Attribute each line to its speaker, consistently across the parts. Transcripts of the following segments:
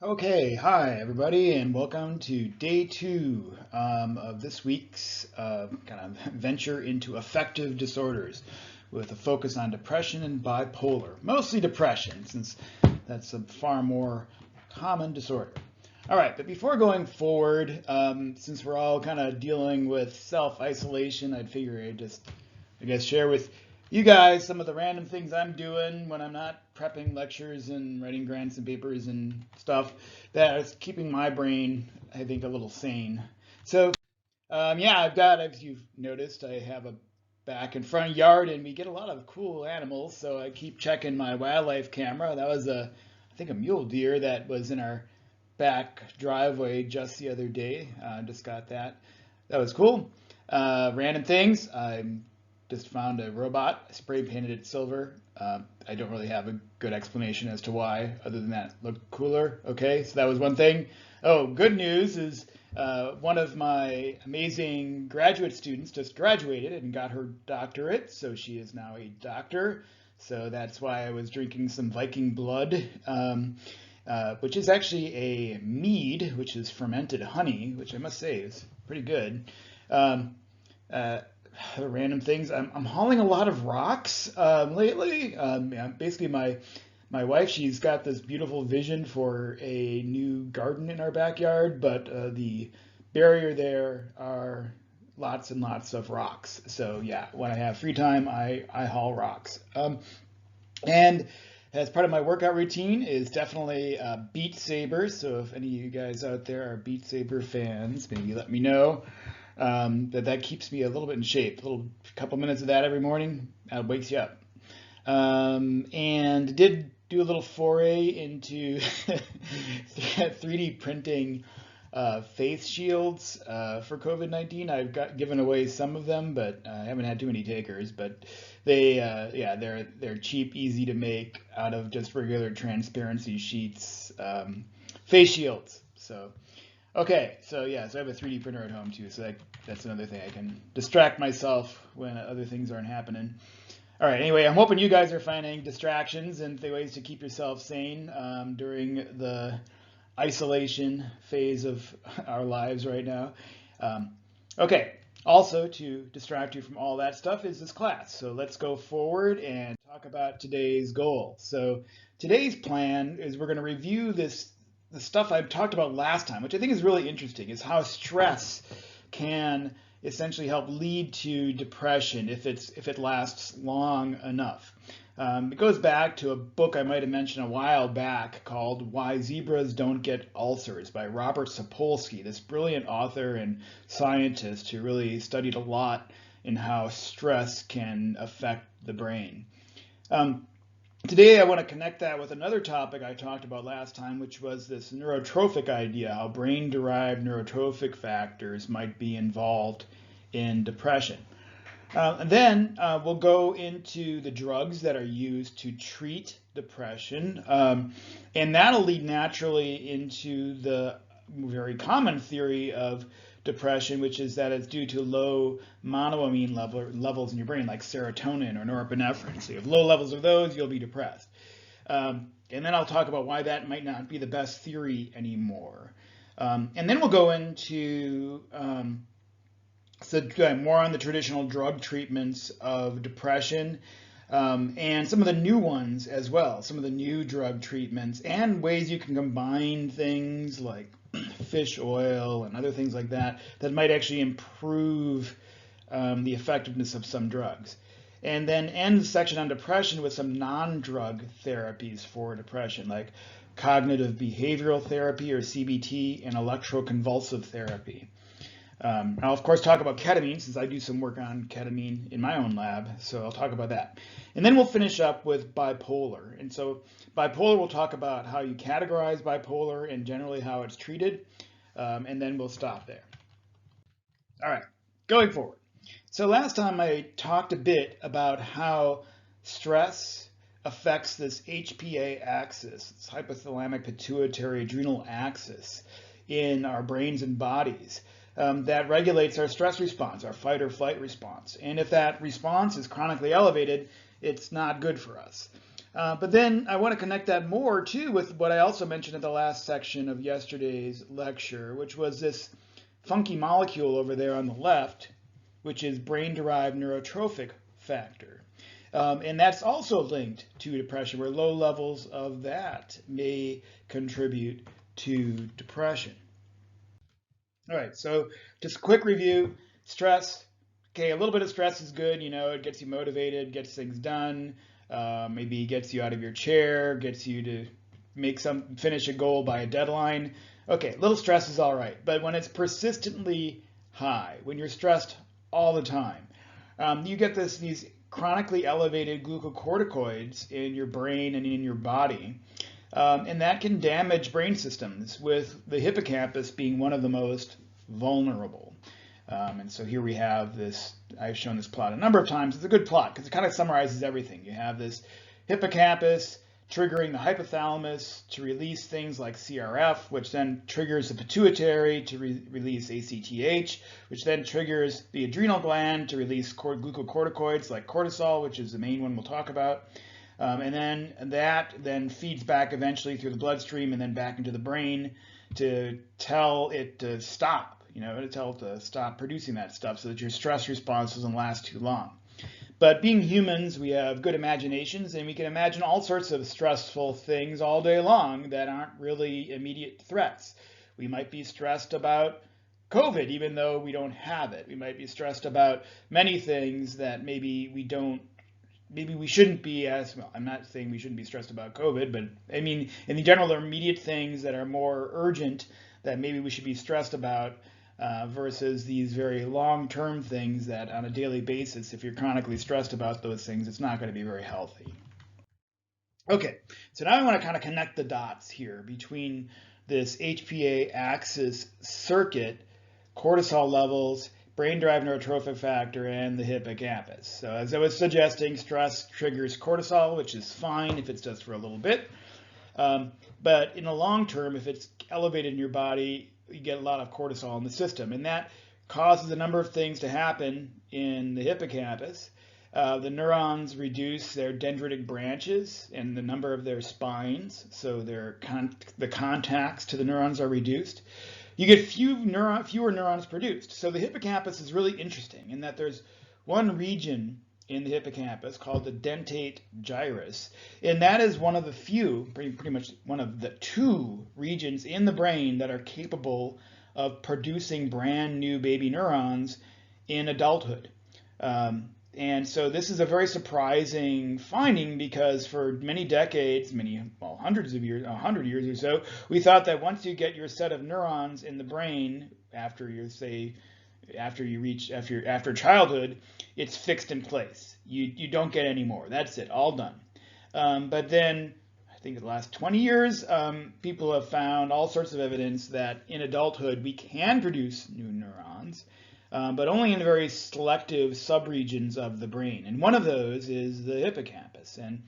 Speaker 1: Okay, hi everybody, and welcome to day two of this week's kind of venture into affective disorders with a focus on depression and bipolar. Mostly depression, since that's a far more common disorder. All right, but before going forward, since we're all kind of dealing with self-isolation, I'd figure I'd just, I guess, share with you guys some of the random things I'm doing when I'm not prepping lectures and writing grants and papers and stuff that is keeping my brain, I think, a little sane. So, yeah, I've got, as you've noticed, I have a back and front yard, and we get a lot of cool animals. So I keep checking my wildlife camera. That was I think, a mule deer that was in our back driveway just the other day. Just got that. That was cool. Random things. I just found a robot, spray painted it silver. I don't really have a good explanation as to why, other than that it looked cooler. Okay, so that was one thing. Oh, good news is one of my amazing graduate students just graduated and got her doctorate, so she is now a doctor. So that's why I was drinking some Viking blood, which is actually a mead, which is fermented honey, which I must say is pretty good. Um, uh, Random things. I'm hauling a lot of rocks lately. Yeah, basically, my wife, she's got this beautiful vision for a new garden in our backyard, but the barrier there are lots and lots of rocks. So yeah, when I have free time, I haul rocks. And as part of my workout routine is definitely Beat Saber. So if any of you guys out there are Beat Saber fans, maybe let me know. That keeps me a little bit in shape. A little couple minutes of that every morning wakes you up. And did do a little foray into 3D printing face shields for COVID-19. I've given away some of them, but I haven't had too many takers. But yeah, they're cheap, easy to make out of just regular transparency sheets, face shields. So okay, so yeah, so I have a 3D printer at home too, so that's another thing. I can distract myself when other things aren't happening. All right, anyway, I'm hoping you guys are finding distractions and ways to keep yourself sane during the isolation phase of our lives right now. Um, okay, also to distract you from all that stuff is this class. So let's go forward and talk about today's goal. So today's plan is we're going to review the stuff I talked about last time, which I think is really interesting, is how stress can essentially help lead to depression if it lasts long enough. It goes back to a book I might have mentioned a while back called Why Zebras Don't Get Ulcers by Robert Sapolsky, this brilliant author and scientist who really studied a lot in how stress can affect the brain. Um, Today, I want to connect that with another topic I talked about last time, which was this neurotrophic idea, how brain-derived neurotrophic factors might be involved in depression. And then we'll go into the drugs that are used to treat depression, and that'll lead naturally into the very common theory of depression, which is that it's due to low monoamine levels in your brain, like serotonin or norepinephrine. So you have low levels of those, you'll be depressed. And then I'll talk about why that might not be the best theory anymore. And then we'll go into so more on the traditional drug treatments of depression, and some of the new ones as well, some of the new drug treatments and ways you can combine things like fish oil and other things like that that might actually improve the effectiveness of some drugs. And then end the section on depression with some non-drug therapies for depression, like cognitive behavioral therapy or CBT and electroconvulsive therapy. I'll of course talk about ketamine since I do some work on ketamine in my own lab, so I'll talk about that. And then we'll finish up with bipolar. And so bipolar, we'll talk about how you categorize bipolar and generally how it's treated, and then we'll stop there. All right, going forward. So last time I talked a bit about how stress affects this HPA axis, this hypothalamic pituitary adrenal axis in our brains and bodies. That regulates our stress response, our fight or flight response. And if that response is chronically elevated, it's not good for us. But then I want to connect that more too with what I also mentioned in the last section of yesterday's lecture, which was this funky molecule over there on the left, which is brain-derived neurotrophic factor. And that's also linked to depression, where low levels of that may contribute to depression. All right, so just a quick review. Stress. Okay, a little bit of stress is good. You know, it gets you motivated, gets things done. Maybe gets you out of your chair, gets you to finish a goal by a deadline. Okay, a little stress is all right, but when it's persistently high, when you're stressed all the time, you get these chronically elevated glucocorticoids in your brain and in your body. And that can damage brain systems, with the hippocampus being one of the most vulnerable. And so here we have this, I've shown this plot a number of times. It's a good plot because it kind of summarizes everything. You have this hippocampus triggering the hypothalamus to release things like CRF, which then triggers the pituitary to release ACTH, which then triggers the adrenal gland to release glucocorticoids like cortisol, which is the main one we'll talk about. And then that then feeds back eventually through the bloodstream and then back into the brain to tell it to stop. To tell it to stop producing that stuff so that your stress response doesn't last too long. But being humans, we have good imaginations, and we can imagine all sorts of stressful things all day long that aren't really immediate threats. We might be stressed about COVID, even though we don't have it. We might be stressed about many things that maybe we shouldn't be as well. I'm not saying we shouldn't be stressed about COVID, but I mean, in general, there are immediate things that are more urgent that maybe we should be stressed about. Versus these very long-term things that on a daily basis, if you're chronically stressed about those things, it's not going to be very healthy. Okay, so now I want to kind of connect the dots here between this HPA axis circuit, cortisol levels, brain-derived neurotrophic factor, and the hippocampus. So as I was suggesting, stress triggers cortisol, which is fine if it's just for a little bit. But in the long term, if it's elevated in your body, you get a lot of cortisol in the system, and that causes a number of things to happen in the hippocampus. The neurons reduce their dendritic branches and the number of their spines, so the contacts to the neurons are reduced. You get fewer neurons produced. So the hippocampus is really interesting in that there's one region in the hippocampus called the dentate gyrus, and that is one of the few, pretty much one of the two regions in the brain that are capable of producing brand new baby neurons in adulthood. And so this is a very surprising finding, because for many decades, hundreds of years, 100 years or so, we thought that once you get your set of neurons in the brain after childhood, it's fixed in place. You don't get any more. That's it, all done. But then, I think in the last 20 years, people have found all sorts of evidence that in adulthood we can produce new neurons, but only in very selective subregions of the brain. And one of those is the hippocampus. And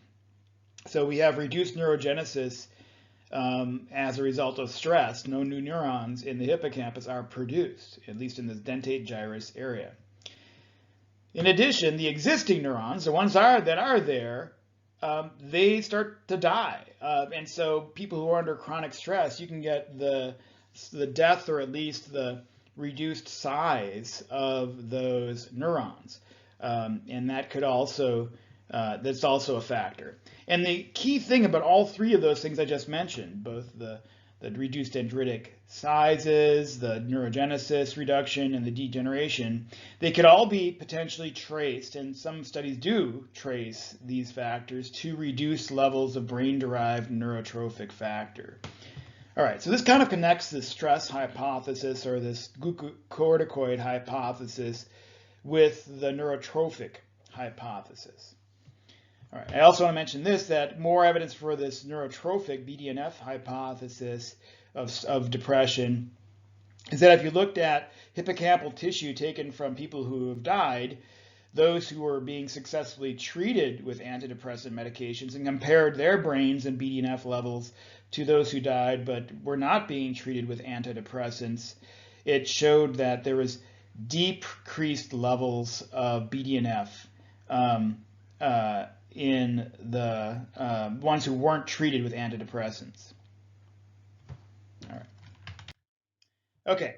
Speaker 1: so we have reduced neurogenesis as a result of stress. No new neurons in the hippocampus are produced, at least in the dentate gyrus area. In addition, the existing neurons, the ones that are there, they start to die. And so people who are under chronic stress, you can get the death, or at least the reduced size of those neurons. And that could also, that's also a factor. And the key thing about all three of those things I just mentioned, both the reduced dendritic sizes, the neurogenesis reduction, and the degeneration, they could all be potentially traced, and some studies do trace these factors to reduce levels of brain-derived neurotrophic factor. All right, so this kind of connects the stress hypothesis, or this glucocorticoid hypothesis, with the neurotrophic hypothesis. All right. I also want to mention that more evidence for this neurotrophic BDNF hypothesis of depression is that if you looked at hippocampal tissue taken from people who have died, those who were being successfully treated with antidepressant medications, and compared their brains and BDNF levels to those who died but were not being treated with antidepressants, it showed that there was decreased levels of BDNF in the ones who weren't treated with antidepressants. All right. Okay.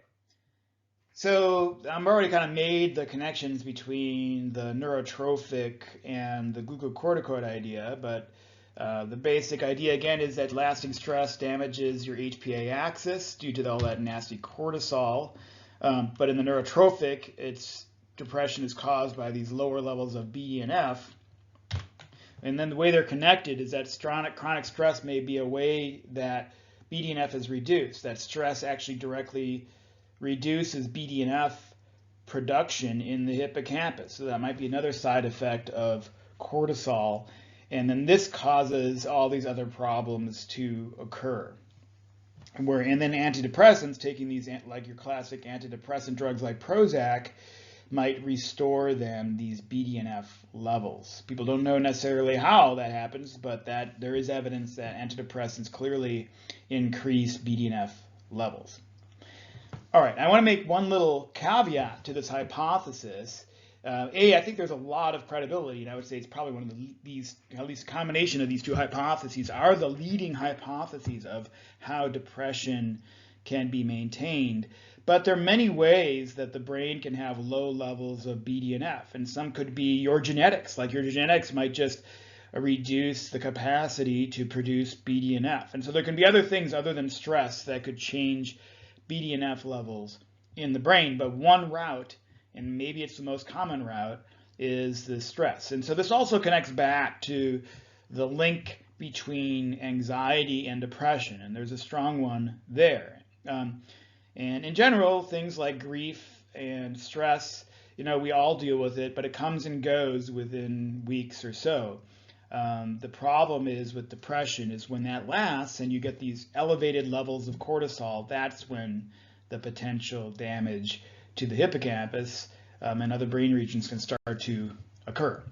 Speaker 1: So I've already kind of made the connections between the neurotrophic and the glucocorticoid idea, but the basic idea again is that lasting stress damages your HPA axis due to all that nasty cortisol. But in the neurotrophic, depression is caused by these lower levels of BDNF. And then the way they're connected is that chronic stress may be a way that BDNF is reduced. That stress actually directly reduces BDNF production in the hippocampus. So that might be another side effect of cortisol. And then this causes all these other problems to occur. And then antidepressants, taking these like your classic antidepressant drugs like Prozac, might restore them these BDNF levels. People don't know necessarily how that happens, but there is evidence that antidepressants clearly increase BDNF levels. All right, I want to make one little caveat to this hypothesis. I think there's a lot of credibility, and I would say it's probably one of these, at least a combination of these two hypotheses are the leading hypotheses of how depression can be maintained. But there are many ways that the brain can have low levels of BDNF, and some could be your genetics. Like your genetics might just reduce the capacity to produce BDNF. And so there can be other things other than stress that could change BDNF levels in the brain. But one route, and maybe it's the most common route, is the stress. And so this also connects back to the link between anxiety and depression, and there's a strong one there. And in general, things like grief and stress, we all deal with it, but it comes and goes within weeks or so. The problem is with depression is when that lasts and you get these elevated levels of cortisol, that's when the potential damage to the hippocampus and other brain regions can start to occur.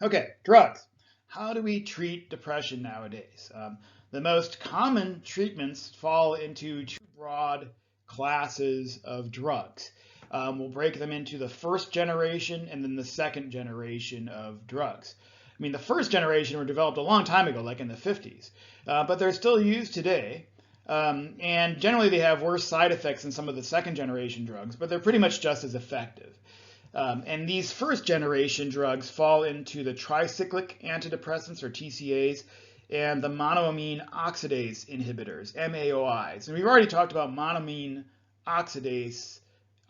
Speaker 1: Okay, drugs. How do we treat depression nowadays? The most common treatments fall into two broad classes of drugs. We'll break them into the first generation and then the second generation of drugs. I mean, the first generation were developed a long time ago, like in the 50s, but they're still used today. And generally they have worse side effects than some of the second generation drugs, but they're pretty much just as effective. And these first generation drugs fall into the tricyclic antidepressants, or TCAs, and the monoamine oxidase inhibitors, MAOIs. And we've already talked about monoamine oxidases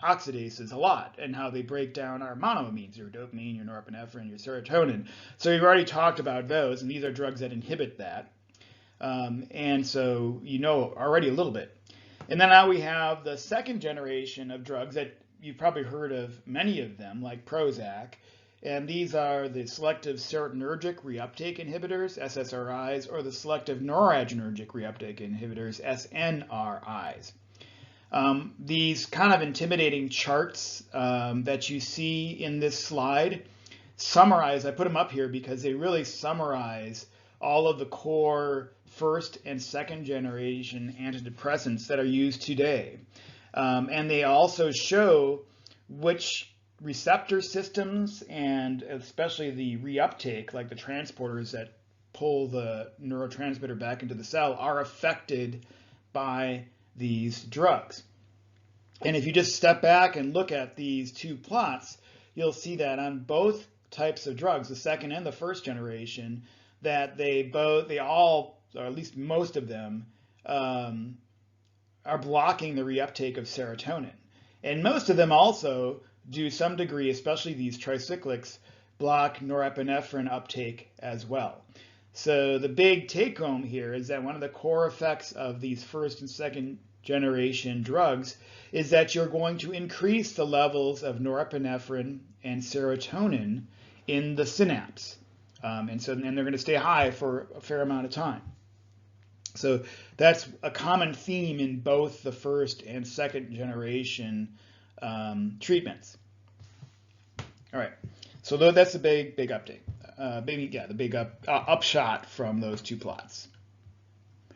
Speaker 1: a lot and how they break down our monoamines, your dopamine, your norepinephrine, your serotonin. So we've already talked about those, and these are drugs that inhibit that. And so you know already a little bit. And then now we have the second generation of drugs that you've probably heard of many of them, like Prozac. And these are the selective serotonergic reuptake inhibitors, SSRIs, or the selective noradrenergic reuptake inhibitors, SNRIs. These kind of intimidating charts that you see in this slide summarize, I put them up here because they really summarize all of the core first and second generation antidepressants that are used today. And they also show which receptor systems, and especially the reuptake, like the transporters that pull the neurotransmitter back into the cell, are affected by these drugs. And if you just step back and look at these two plots, you'll see that on both types of drugs, the second and the first generation, that they all, or at least most of them, are blocking the reuptake of serotonin. And most of them also do some degree, especially these tricyclics, block norepinephrine uptake as well. So the big take home here is that one of the core effects of these first and second generation drugs is that you're going to increase the levels of norepinephrine and serotonin in the synapse. And they're going to stay high for a fair amount of time. So that's a common theme in both the first and second generation treatments. All right, so that's the big update. The big upshot from those two plots.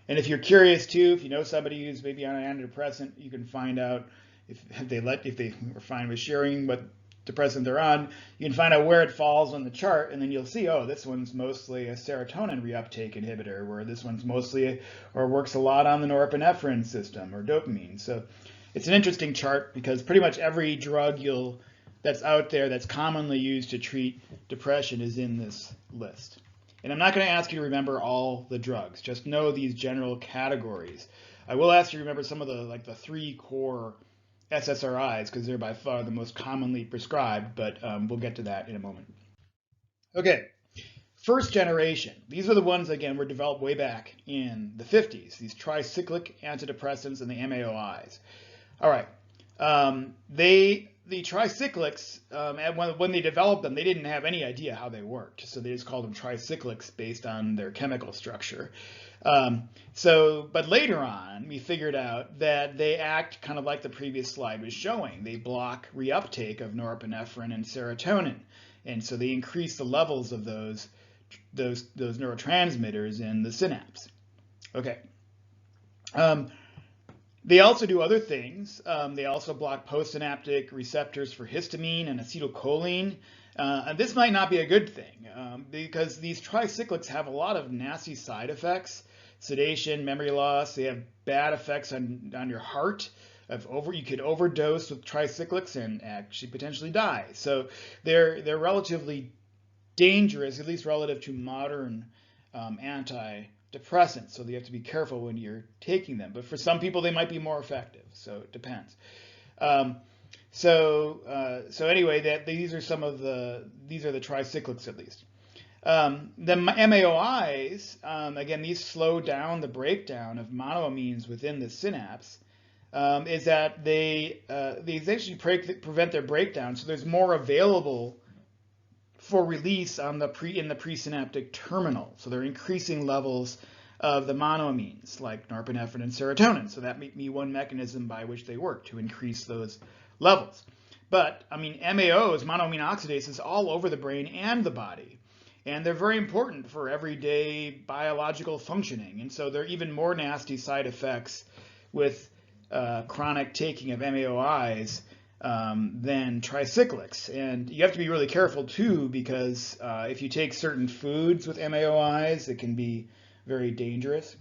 Speaker 1: And if you're curious too, if you know somebody who's maybe on an antidepressant, you can find out if they were fine with sharing what depressant they're on, you can find out where it falls on the chart, and then you'll see, oh, this one's mostly a serotonin reuptake inhibitor, where this one's mostly, or works a lot on the norepinephrine system or dopamine. So it's an interesting chart because pretty much every drug that's out there that's commonly used to treat depression is in this list. And I'm not going to ask you to remember all the drugs, just know these general categories. I will ask you to remember some of the 3 core SSRIs because they're by far the most commonly prescribed, but we'll get to that in a moment. Okay, first generation. These are the ones, again, were developed way back in the 50s, these tricyclic antidepressants and the MAOIs. All right, the tricyclics, when they developed them, they didn't have any idea how they worked, so they just called them tricyclics based on their chemical structure. But later on, we figured out that they act kind of like the previous slide was showing. They block reuptake of norepinephrine and serotonin, and so they increase the levels of those neurotransmitters in the synapse. Okay. They also do other things. They also block postsynaptic receptors for histamine and acetylcholine. And this might not be a good thing because these tricyclics have a lot of nasty side effects, sedation, memory loss. They have bad effects on your heart. You could overdose with tricyclics and actually potentially die. So they're relatively dangerous, at least relative to modern antidepressants. So you have to be careful when you're taking them. But for some people, they might be more effective. So it depends. So anyway, these are the tricyclics at least. The MAOIs, again, these slow down the breakdown of monoamines within the synapse. Is that they actually prevent their breakdown, so there's more available for release in the presynaptic terminal. So they're increasing levels of the monoamines like norepinephrine and serotonin. So that may be one mechanism by which they work to increase those levels. But I mean, MAOs, monoamine oxidases, all over the brain and the body. And they're very important for everyday biological functioning. And so there are even more nasty side effects with chronic taking of MAOIs than tricyclics. And you have to be really careful too, because if you take certain foods with MAOIs, it can be very dangerous.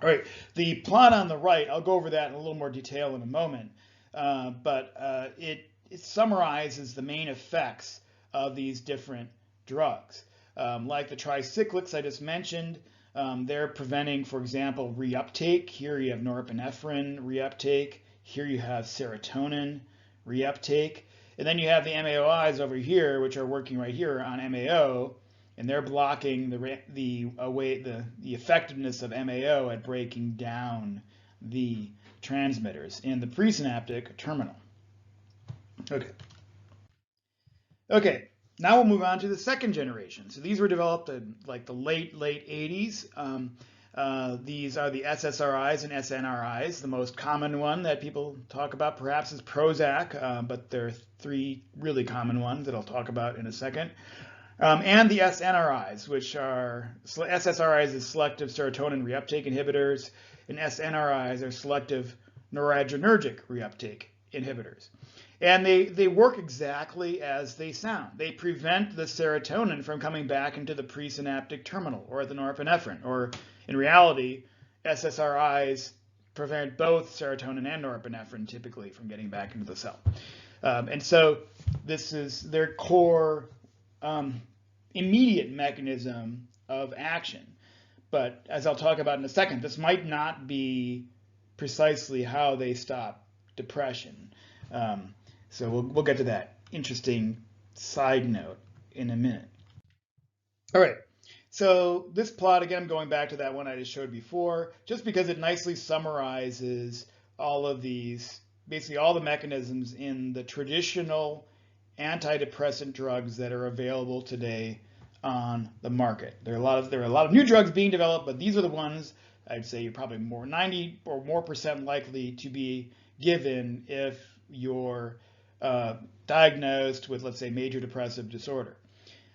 Speaker 1: All right, the plot on the right, I'll go over that in a little more detail in a moment, but it summarizes the main effects of these different drugs. Like the tricyclics I just mentioned, they're preventing, for example, reuptake. Here you have norepinephrine reuptake. Here you have serotonin reuptake. And then you have the MAOIs over here, which are working right here on MAO, and they're blocking the effectiveness of MAO at breaking down the transmitters in the presynaptic terminal. Okay. Now we'll move on to the second generation. So these were developed in like the late 80s. These are the SSRIs and SNRIs. The most common one that people talk about perhaps is Prozac, but there are 3 really common ones that I'll talk about in a second. And the SNRIs, which are SSRIs is selective serotonin reuptake inhibitors, and SNRIs are selective noradrenergic reuptake inhibitors. And they work exactly as they sound. They prevent the serotonin from coming back into the presynaptic terminal or the norepinephrine. Or in reality, SSRIs prevent both serotonin and norepinephrine typically from getting back into the cell. And so this is their core immediate mechanism of action. But as I'll talk about in a second, this might not be precisely how they stop depression. So we'll get to that interesting side note in a minute. All right, so this plot, again, I'm going back to that one I just showed before, just because it nicely summarizes all of these, basically all the mechanisms in the traditional antidepressant drugs that are available today on the market. There are a lot of new drugs being developed, but these are the ones I'd say you're probably 90 or more % likely to be given if you're diagnosed with, let's say, major depressive disorder.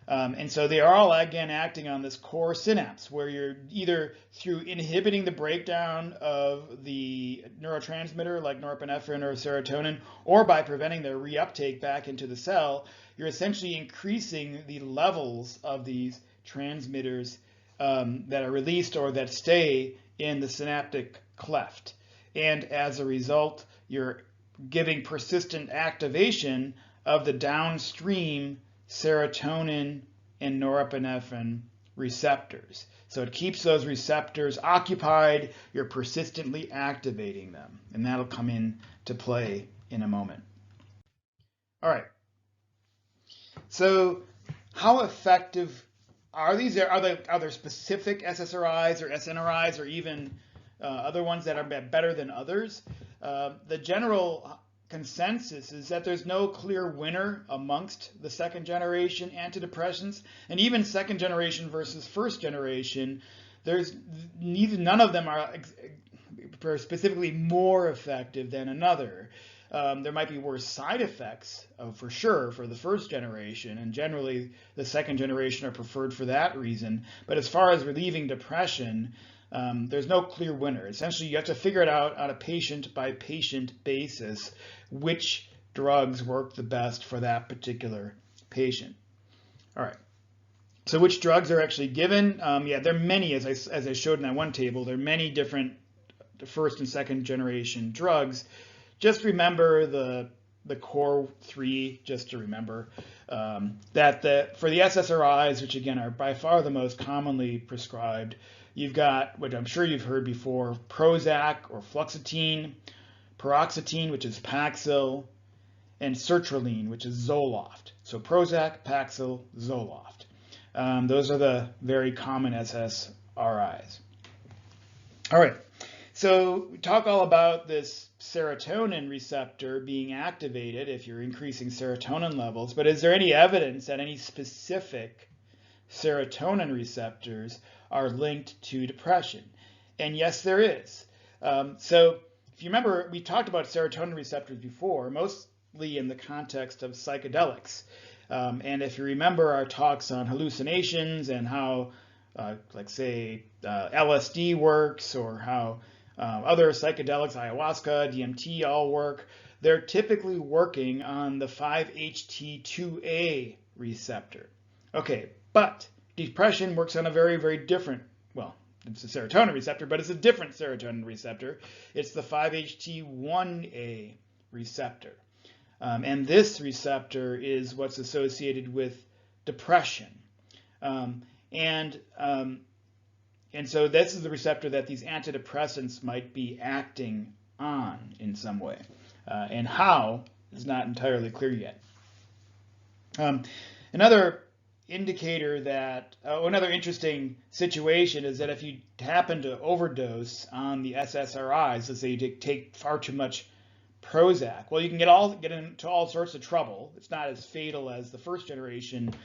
Speaker 1: And so they are all, again, acting on this core synapse, where you're either through inhibiting the breakdown of the neurotransmitter like norepinephrine or serotonin, or by preventing their reuptake back into the cell, you're essentially increasing the levels of these transmitters that are released or that stay in the synaptic cleft. And as a result, you're giving persistent activation of the downstream serotonin and norepinephrine receptors. So it keeps those receptors occupied, you're persistently activating them, and that'll come into play in a moment. All right. So how effective are these? Are there specific SSRIs or SNRIs or even other ones that are better than others? The general consensus is that there's no clear winner amongst the second generation antidepressants, and even second generation versus first generation, none of them are specifically more effective than another. There might be worse side effects, for sure, for the first generation, and generally the second generation are preferred for that reason. But as far as relieving depression, there's no clear winner. Essentially, you have to figure it out on a patient-by-patient basis which drugs work the best for that particular patient. All right. So which drugs are actually given? Yeah, there are many, as I showed in that one table, there are many different first and second generation drugs. Just remember the core three, just to remember that for the SSRIs, which again are by far the most commonly prescribed, you've got, which I'm sure you've heard before, Prozac or fluoxetine, paroxetine, which is Paxil, and sertraline, which is Zoloft. So Prozac, Paxil, Zoloft. Those are the very common SSRIs. All right. So we talk all about this serotonin receptor being activated if you're increasing serotonin levels, but is there any evidence that any specific serotonin receptors are linked to depression? And yes, there is. So if you remember, we talked about serotonin receptors before, mostly in the context of psychedelics. And if you remember our talks on hallucinations and how, like say, LSD works, or how other psychedelics, ayahuasca, DMT, all work, they're typically working on the 5-HT2A receptor. Okay, but depression works on a very, very different, well, it's a serotonin receptor, but it's a different serotonin receptor. It's the 5-HT1A receptor. And this receptor is what's associated with depression. And so this is the receptor that these antidepressants might be acting on in some way. And how is not entirely clear yet. Another indicator that, another interesting situation is that if you happen to overdose on the SSRIs, let's say you take far too much Prozac, well, you can get into all sorts of trouble. It's not as fatal as the first generation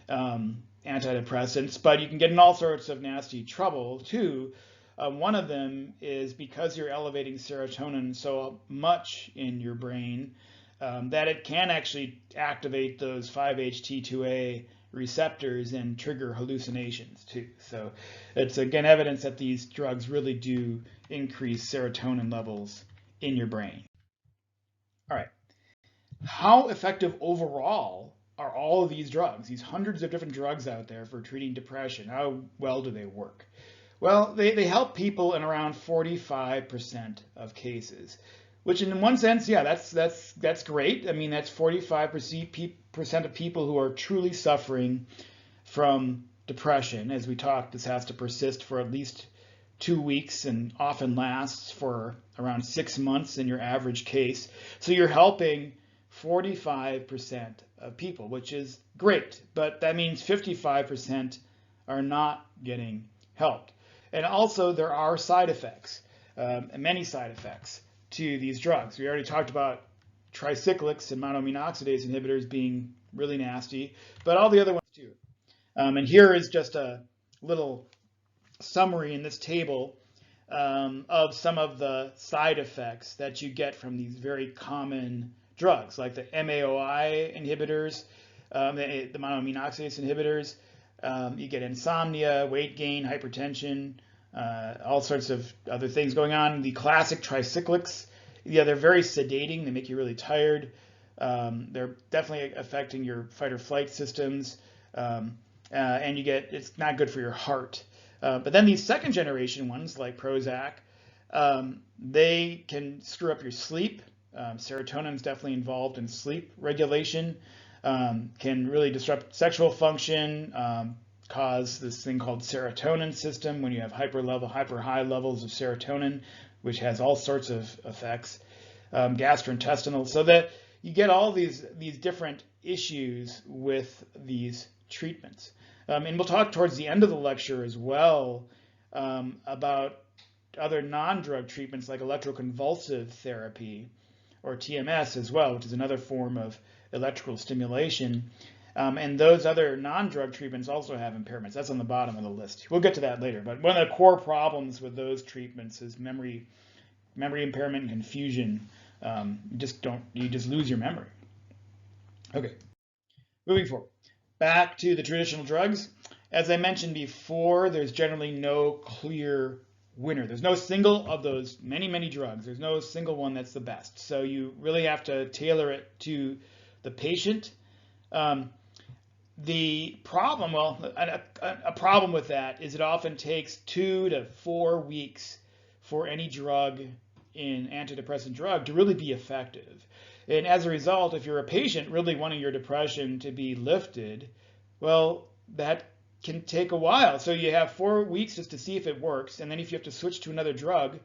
Speaker 1: antidepressants, but you can get in all sorts of nasty trouble too. One of them is because you're elevating serotonin so much in your brain that it can actually activate those 5-HT2A receptors and trigger hallucinations too. So it's again evidence that these drugs really do increase serotonin levels in your brain. All right. How effective overall are all of these drugs, these hundreds of different drugs out there for treating depression? How well do they work? Well, they help people in around 45% of cases, which in one sense, yeah, that's great. I mean, that's 45% of people who are truly suffering from depression. As we talked, this has to persist for at least 2 weeks and often lasts for around 6 months in your average case. So you're helping 45% of people, which is great, but that means 55% are not getting helped. And also there are side effects, many side effects to these drugs. We already talked about tricyclics and monoamine oxidase inhibitors being really nasty, but all the other ones too. And here is just a little summary in this table of some of the side effects that you get from these very common drugs, like the MAOI inhibitors. the monoamine oxidase inhibitors. You get insomnia, weight gain, hypertension, all sorts of other things going on. The classic tricyclics, yeah, they're very sedating. They make you really tired. They're definitely affecting your fight or flight systems, and it's not good for your heart. But then these second generation ones like Prozac, they can screw up your sleep. Serotonin is definitely involved in sleep regulation. Can really disrupt sexual function, cause this thing called serotonin system when you have hyper high levels of serotonin, which has all sorts of effects, gastrointestinal, so that you get all these different issues with these treatments. And we'll talk towards the end of the lecture as well about other non-drug treatments like electroconvulsive therapy, or TMS as well, which is another form of electrical stimulation. And those other non-drug treatments also have impairments. That's on the bottom of the list. We'll get to that later. But one of the core problems with those treatments is memory impairment and confusion. You just lose your memory. Okay, moving forward. Back to the traditional drugs. As I mentioned before, there's generally no clear winner. There's no single of those many drugs. There's no single one that's the best. So you really have to tailor it to the patient. The problem, a problem with that is it often takes 2 to 4 weeks for any drug in antidepressant drug to really be effective. And as a result, if you're a patient really wanting your depression to be lifted, well, that can take a while. So you have 4 weeks just to see if it works, and then if you have to switch to another drug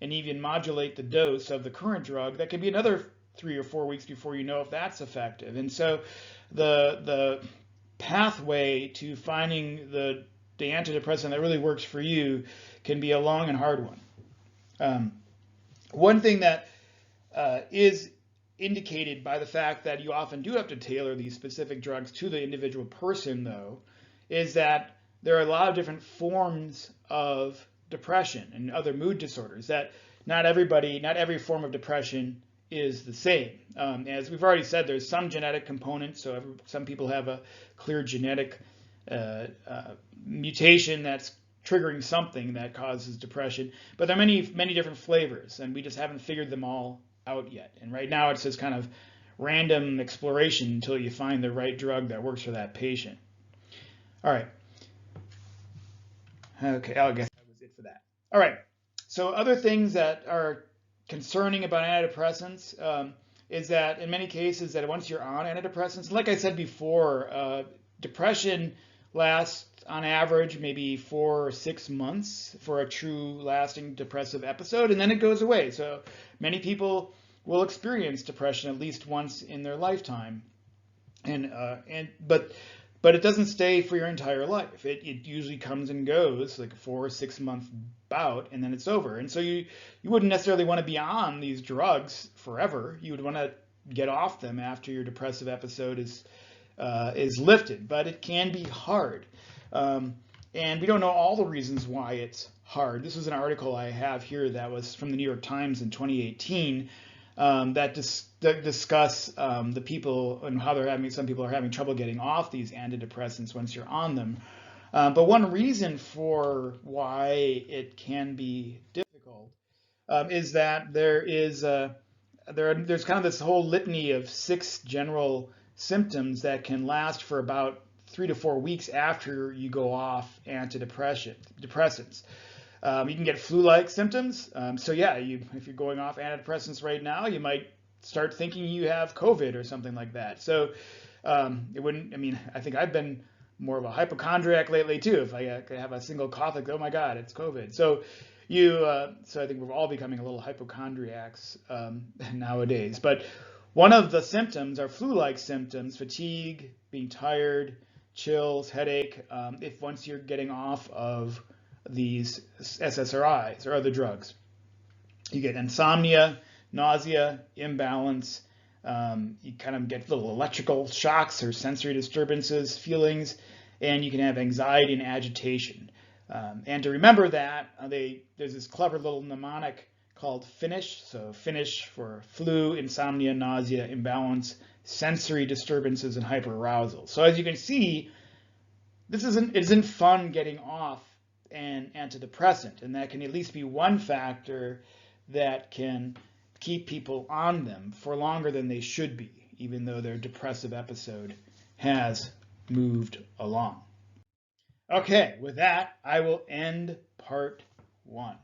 Speaker 1: and even modulate the dose of the current drug, that can be another 3 or 4 weeks before you know if that's effective. And so the pathway to finding the antidepressant that really works for you can be a long and hard one. One thing that is indicated by the fact that you often do have to tailor these specific drugs to the individual person, though, is that there are a lot of different forms of depression and other mood disorders, that not every form of depression is the same. As we've already said, there's some genetic components, so some people have a clear genetic mutation that's triggering something that causes depression, but there are many different flavors, and we just haven't figured them all out yet. And right now it's just kind of random exploration until you find the right drug that works for that patient. All right. Okay, I guess that was it for that. All right. So other things that are concerning about antidepressants is that in many cases that once you're on antidepressants, like I said before, depression lasts on average maybe 4 or 6 months for a true lasting depressive episode, and then it goes away. So many people will experience depression at least once in their lifetime, but it doesn't stay for your entire life. It usually comes and goes, like a 4 or 6 month bout, and then it's over. And so you wouldn't necessarily want to be on these drugs forever. You would want to get off them after your depressive episode is lifted, but it can be hard. And we don't know all the reasons why it's hard. This is an article I have here that was from the New York Times in 2018 that discuss the people and how some people are having trouble getting off these antidepressants once you're on them. But one reason for why it can be difficult is that there's kind of this whole litany of 6 general symptoms that can last for about 3 to 4 weeks after you go off antidepressants. You can get flu-like symptoms. So yeah, if you're going off antidepressants right now, you might start thinking you have COVID or something like that. So I think I've been more of a hypochondriac lately too. If I have a single cough, like, oh my God, it's COVID. So I think we're all becoming a little hypochondriacs nowadays. But one of the symptoms are flu-like symptoms: fatigue, being tired, chills, headache, once you're getting off of these SSRIs or other drugs. You get insomnia, nausea, imbalance, you kind of get little electrical shocks or sensory disturbances, feelings, and you can have anxiety and agitation. And to remember that, there's this clever little mnemonic called FINISH. So FINISH for flu, insomnia, nausea, imbalance, sensory disturbances and hyperarousal. So as you can see, it isn't fun getting off an antidepressant, and that can at least be one factor that can keep people on them for longer than they should be, even though their depressive episode has moved along. Okay, with that, I will end part 1.